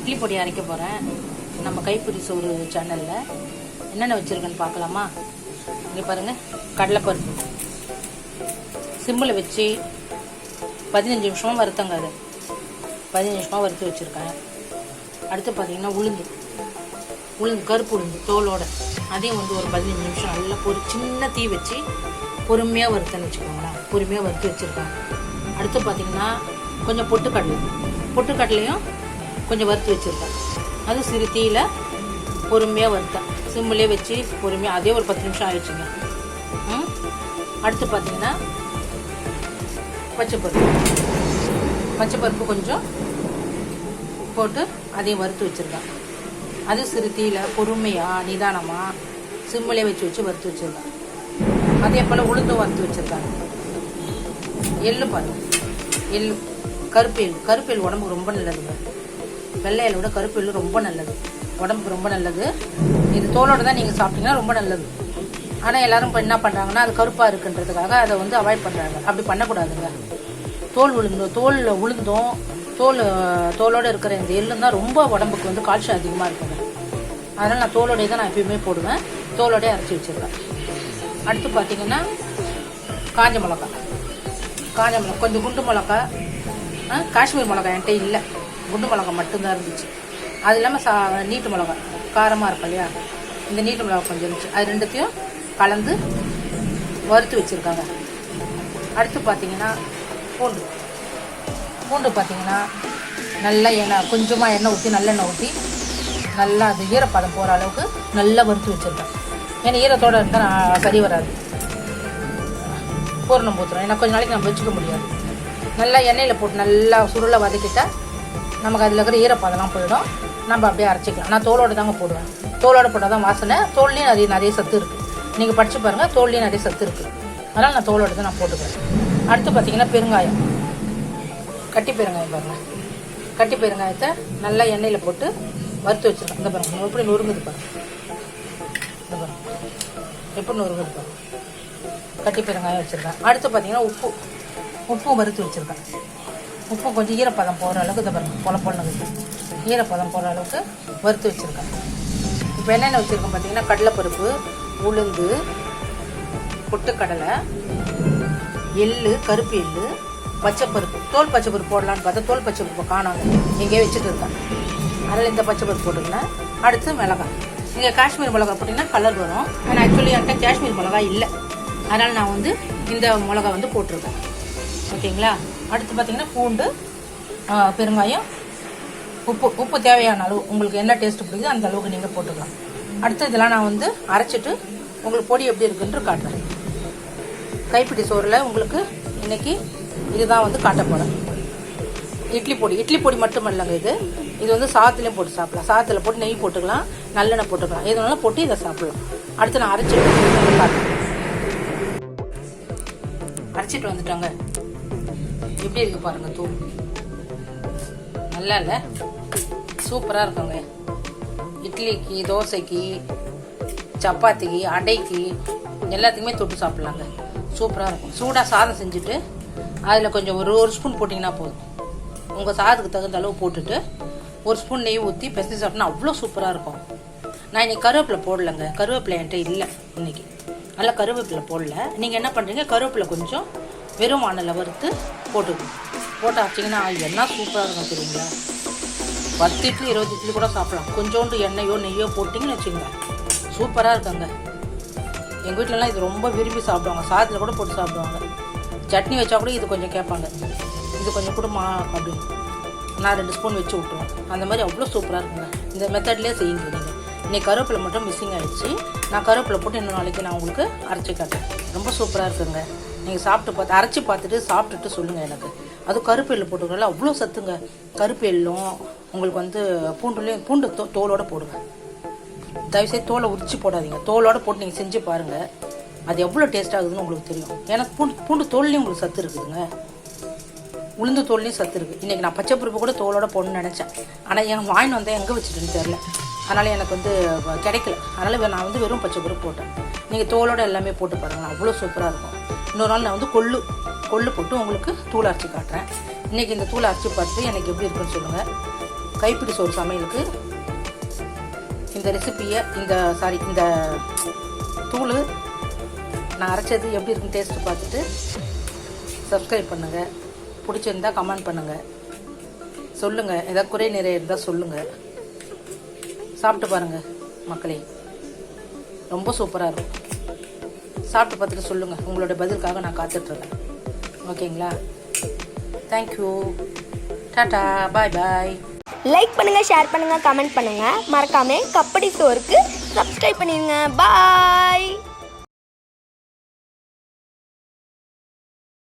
இட்லி பொடி அரைக்க போகிறேன். நம்ம கைப்பிடி சோறு சேனலில் என்னென்ன வச்சுருக்கேன்னு பார்க்கலாமா? இங்கே பாருங்கள், கடலைப்பருப்பு சிம்மில் வச்சு 15 நிமிஷமாக வறுத்தங்க. அது 15 நிமிஷமாக வறுத்து வச்சுருக்கேன். அடுத்து பார்த்திங்கன்னா உளுந்து கருப்பு உளுந்து தோலோட அதையும் வந்து ஒரு 15 நிமிஷம் நல்லா சின்ன தீ வச்சு பொறுமையாக வறுத்தேன்னு வச்சுக்கோங்களேன். பொறுமையாக வறுத்து வச்சுருக்கேன். அடுத்து பார்த்திங்கன்னா கொஞ்சம் பொட்டுக்கடலையும் கொஞ்சம் வறுத்து வச்சுருக்கேன். அது சிறு தீயில் பொறுமையாக வறுத்தேன். சிம்மிலே வச்சு பொறுமையாக, அதே ஒரு 10 நிமிஷம் ஆயிடுச்சுங்க. அடுத்து பார்த்திங்கன்னா பச்சைப்பருப்பு கொஞ்சம் போட்டு அதையும் வறுத்து வச்சுருக்கேன். அது சிறு தீயில் பொறுமையாக நிதானமாக சிம்மிலே வச்சு வறுத்து வச்சுருக்கேன். அதே போல் உளுந்தும் வறுத்து வச்சுருக்கேன். எள்ளு பாருங்கள், எள்ளு கருப்பு எள் உடம்புக்கு ரொம்ப நல்லதுங்க. வெள்ளை எள்ளை விட கருப்பு எள்ளு ரொம்ப நல்லது, உடம்புக்கு ரொம்ப நல்லது. இது தோலோடு தான் நீங்கள் சாப்பிட்டீங்கன்னா ரொம்ப நல்லது. ஆனால் எல்லோரும் இப்போ என்ன பண்ணுறாங்கன்னா, அது கருப்பாக இருக்குன்றதுக்காக அதை வந்து அவாய்ட் பண்ணுறாங்க. அப்படி பண்ணக்கூடாதுங்க. தோலில் உளுந்தும் தோலோடு இருக்கிற இந்த எள்ளும் தான் ரொம்ப உடம்புக்கு வந்து கால்சியம் அதிகமாக இருக்குங்க. அதனால் நான் தோலோடையே தான் நான் எப்பயுமே போடுவேன். தோலோடையே அரைச்சி வச்சுருக்கேன். அடுத்து பார்த்திங்கன்னா காஞ்ச மிளகா கொஞ்சம் குண்டு மிளகா, காஷ்மீர் மிளகா என்கிட்ட இல்லை, குண்டு மிளகா மட்டும்தான் இருந்துச்சு. அது இல்லாமல் நீட்டு மிளகா காரமாக இருக்கும் இல்லையா, இந்த நீட்டு மிளகா கொஞ்சம் இருந்துச்சு. அது ரெண்டுத்தையும் கலந்து வறுத்து வச்சுருக்காங்க. அடுத்து பார்த்திங்கன்னா பூண்டு பார்த்திங்கன்னா நல்லா கொஞ்சமாக எண்ணெய் ஊற்றி நல்லெண்ணெய் ஊற்றி நல்லா அது ஈரப்பதம் போகிற அளவுக்கு நல்லா வறுத்து வச்சுருக்கேன். ஏன்னா ஈரத்தோடு இருந்தால் நான் சரி வராது, பூரணம் ஊற்றுறோம். ஏன்னா கொஞ்சம் நாளைக்கு நம்ம வச்சுக்க முடியாது. நல்லா எண்ணெயில் போட்டு நல்லா சுருளை வதக்கிட்டால் நமக்கு அதில் இருக்கிற ஈரப்பதம்லாம் போயிடும். நம்ம அப்படியே அரைச்சிக்கலாம். நான் தோலோடு தாங்க போடுவேன். தோலோடு போட்டால் தான் வாசனை. தோல்லையும் நிறைய சத்து இருக்குது. நீங்கள் படித்து பாருங்கள், தோல்லையும் நிறைய சத்து இருக்குது. அதனால் நான் தோலோடு தான் நான் போட்டுக்கிறேன். அடுத்து பார்த்திங்கன்னா பெருங்காயம், கட்டி பெருங்காயம் பாருங்கள். கட்டி பெருங்காயத்தை நல்லா எண்ணெயில் போட்டு வறுத்து வச்சுருக்கேன். இந்த பாருங்கள் எப்படி நொறுங்குது பாருங்கள். இந்த பாருங்கள் எப்படி நொறுங்குது பாருங்கள். கட்டி பெருங்காயம் வச்சுருக்கேன். அடுத்து பார்த்திங்கன்னா உப்பும் வறுத்து வச்சுருக்கேன். உப்பு கொஞ்சம் ஈரப்பதம் போகிற அளவுக்கு இந்த பாருங்கள் பொலன்னு ஈரப்பதம் போகிற அளவுக்கு வறுத்து வச்சுருக்கேன். இப்போ என்னென்ன வச்சுருக்கேன் பார்த்திங்கன்னா கடலைப்பருப்பு, உளுந்து, பொட்டுக்கடலை, எள்ளு, கருப்பு எள்ளு, பச்சைப்பருப்பு. தோல் பச்சைப்பருப்பு போடலான்னு பார்த்தா தோல் பச்சைப்பருப்பு காணாங்க, எங்கேயே வச்சுட்டு இருக்கேன். அதில் இந்த பச்சைப்பருப்பு போட்டுக்கலாம். அடுத்து மிளகாய். நீங்கள் காஷ்மீர் மிளகாய் போட்டிங்கன்னா கலர் வரும். ஆனால் ஆக்சுவலி என்கிட்ட காஷ்மீர் மிளகாய் இல்லை, அதனால் நான் வந்து இந்த மிளகாய் வந்து போட்டிருக்கேன். ஓகேங்களா? அடுத்து பார்த்திங்கன்னா பூண்டு, பெருங்காயம், உப்பு தேவையான அளவு உங்களுக்கு என்ன டேஸ்ட்டு பிடிக்குதோ அந்த அளவுக்கு நீங்கள் போட்டுக்கலாம். அடுத்து இதெல்லாம் நான் வந்து அரைச்சிட்டு உங்களுக்கு பொடி எப்படி இருக்குன்னு காட்டுறேன். கைப்பிடி சோறில் உங்களுக்கு இன்றைக்கி இதுதான் வந்து காட்ட போகிறேன். இட்லி பொடி மட்டும் இல்லைங்க. இது வந்து சாதத்துலேயும் போட்டு சாப்பிடலாம். சாதத்தில் போட்டு நெய் போட்டுக்கலாம், நல்லெண்ணெய் போட்டுக்கலாம், எது வேணாலும் போட்டு இதை சாப்பிடலாம். அடுத்து நான் அரைச்சிட்டு காட்டுறேன். அரைச்சிட்டு வந்துட்டாங்க. எப்படி இருக்குது பாருங்கள், தூள் நல்லா இல்லை, சூப்பராக இருக்குங்க. இட்லிக்கு, தோசைக்கு, சப்பாத்திக்கு, அடைக்கு எல்லாத்துக்குமே தொட்டு சாப்பிட்லாங்க. சூப்பராக இருக்கும். சூடாக சாதம் செஞ்சுட்டு அதில் கொஞ்சம் ஒரு ஸ்பூன் போட்டிங்கன்னா போதும். உங்கள் சாதத்துக்கு தகுந்த அளவு போட்டுட்டு ஒரு ஸ்பூன் நெய் ஊற்றி பெசஞ்சு சாப்பிட்னா அவ்வளோ சூப்பராக இருக்கும். நான் இன்றைக்கி கருவேப்பிலை போடலைங்க. கருவேப்பிலை என்கிட்ட இல்லை இன்றைக்கி. நல்லா கருவேப்பிலை போடல. நீங்கள் என்ன பண்ணுறீங்க, கருவேப்பிலை கொஞ்சம் வெறும் வானலில் வறுத்து போட்டு ஆச்சிங்கன்னா என்ன சூப்பராக இருக்கும் தெரியுங்களா? 10 இட்லி 20 இட்லி கூட சாப்பிடலாம். கொஞ்சோண்டு எண்ணெயோ நெய்யோ போட்டிங்கன்னு வச்சுக்கோங்க, சூப்பராக இருக்குங்க. எங்கள் வீட்டிலலாம் இது ரொம்ப விரும்பி சாப்பிடுவாங்க. சாதத்தில் கூட போட்டு சாப்பிடுவாங்க. சட்னி வச்சா கூட இது கொஞ்சம் கேட்பாங்க, இது கொஞ்சம் கொடுமா அப்படின்னு. நான் 2 ஸ்பூன் வச்சு விட்ருவேன். அந்த மாதிரி அவ்வளோ சூப்பராக இருக்குங்க. இந்த மெத்தட்லேயே செய்யுங்க. நீங்கள் இன்றைக்கி கருவேப்பிலை மட்டும் மிஸ்ஸிங் ஆகிடுச்சு. நான் கருவேப்பிலை போட்டு இன்னும் நாளைக்கு நான் உங்களுக்கு அரைச்சி காட்டுறேன். ரொம்ப சூப்பராக இருக்குங்க. நீங்கள் அரைச்சி பார்த்துட்டு சாப்பிட்டுட்டு சொல்லுங்கள் எனக்கு. அதுவும் கருப்பு எள்ளு போட்டுக்கிறனால அவ்வளோ சத்துங்க. கருப்பு எள்ளும் உங்களுக்கு வந்து பூண்டு தோலோடு போடுங்க. தயவுசெய்து தோலை உரிச்சு போடாதீங்க. தோலோடு போட்டு நீங்கள் செஞ்சு பாருங்கள், அது எவ்வளோ டேஸ்ட் ஆகுதுன்னு உங்களுக்கு தெரியும். ஏன்னா பூண்டு தோல்லையும் உங்களுக்கு சத்து இருக்குதுங்க, உளுந்து தோல்லையும் சத்து இருக்குது. இன்றைக்கி நான் பச்சைப்பருப்பு கூட தோலோடு போடணும்னு நினச்சேன். ஆனால் என் வாயின் வந்தால் எங்கே வச்சுட்டுன்னு தெரில, அதனால் எனக்கு வந்து கிடைக்கல. அதனால் நான் வந்து வெறும் பச்சைப்பருப்பு போட்டேன். நீங்கள் தோலோடு எல்லாமே போட்டு பாருங்கள், அவ்வளோ சூப்பராக இருக்கும். இன்னொரு நாள் நான் வந்து கொள்ளு போட்டு உங்களுக்கு தூள் அரைச்சி காட்டுறேன். இன்றைக்கி இந்த தூள் அரைச்சி பார்த்து எனக்கு எப்படி இருக்குன்னு சொல்லுங்கள். கைப்பிடி சோறு சமையலுக்கு இந்த ரெசிப்பியை இந்த தூள் நான் அரைச்சது எப்படி இருக்குன்னு டேஸ்ட்டு பார்த்துட்டு சப்ஸ்கிரைப் பண்ணுங்கள். பிடிச்சிருந்தால் கமெண்ட் பண்ணுங்கள், சொல்லுங்கள். ஏதாவது குறை நிறைய இருந்தால் சொல்லுங்கள். சாப்பிட்டு பாருங்கள் மக்களே, ரொம்ப சூப்பராக இருக்கும். சாப்பிட்டு பார்த்துட்டு சொல்லுங்கள். உங்களோட பதிலுக்காக நான் காத்துட்ருக்கேன். ஓகேங்களா? தேங்க்யூ. டாடா, பாய் பாய். லைக் பண்ணுங்கள், ஷேர் பண்ணுங்கள், கமெண்ட் பண்ணுங்கள். மறக்காமல் கப்படி ஸ்டோருக்கு சப்ஸ்கிரைப் பண்ணிடுங்க. பாய்.